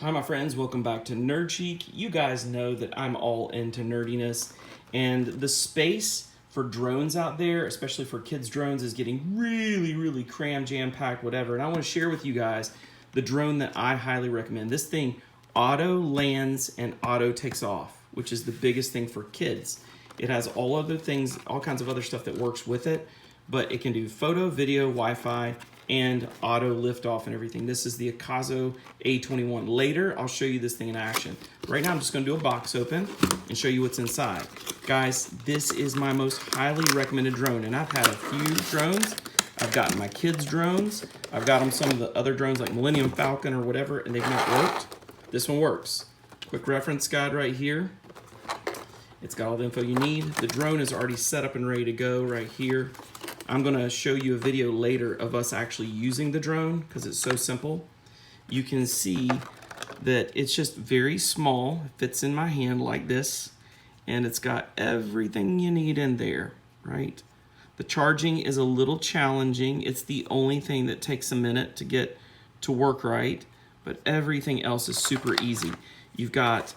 Hi my friends, welcome back to Chic. You guys know that I'm all into nerdiness, and the space for drones out there, especially for kids drones, is getting really crammed, jam-packed, whatever. And I want to share with you guys the drone that I highly recommend. This thing auto lands and auto takes off, which is the biggest thing for kids. It has all other things, all kinds of other stuff that works with it, but it can do photo, video, Wi-Fi, and auto lift off and everything. This is the Akazo A21. Later, I'll show you this thing in action. Right now, I'm just gonna do a box open and show you what's inside. Guys, this is my most highly recommended drone, and I've had a few drones. I've gotten my kids' drones. I've got them some of the other drones like Millennium Falcon or whatever, and they've not worked. This one works. Quick reference guide right here. It's got all the info you need. The drone is already set up and ready to go right here. I'm gonna show you a video later of us actually using the drone because it's so simple. You can see that it's just very small. It fits in my hand like this, and it's got everything you need in there, right? The charging is a little challenging. It's the only thing that takes a minute to get to work right, but everything else is super easy. You've got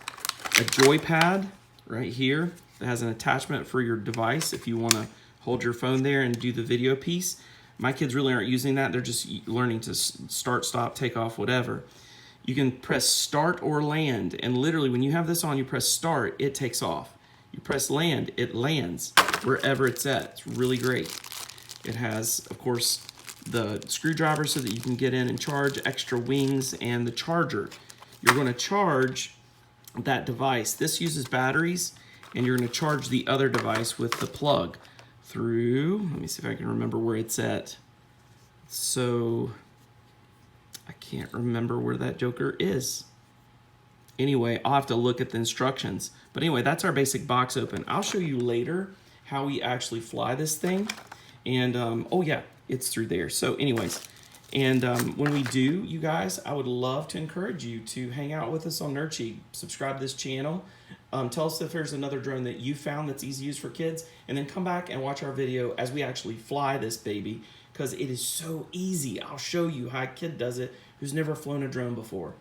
a joypad right here that has an attachment for your device if you wanna hold your phone there and do the video piece. My kids really aren't using that. They're just learning to start, stop, take off, whatever. You can press start or land, and literally when you have this on, you press start, it takes off. You press land, it lands wherever it's at. It's really great. It has, of course, the screwdriver so that you can get in and charge, extra wings, and the charger. You're going to charge that device. This uses batteries, and you're going to charge the other device with the plug through, let me see if I can remember where it's at. So I can't remember where that joker is. Anyway, I'll have to look at the instructions. But anyway, that's our basic box open. I'll show you later how we actually fly this thing. And oh yeah, it's through there. So anyways, and when we do, you guys, I would love to encourage you to hang out with us on Nerdchic. Subscribe to this channel. Tell us if there's another drone that you found that's easy to use for kids, and then come back and watch our video as we actually fly this baby, because it is so easy. I'll show you how a kid does it who's never flown a drone before.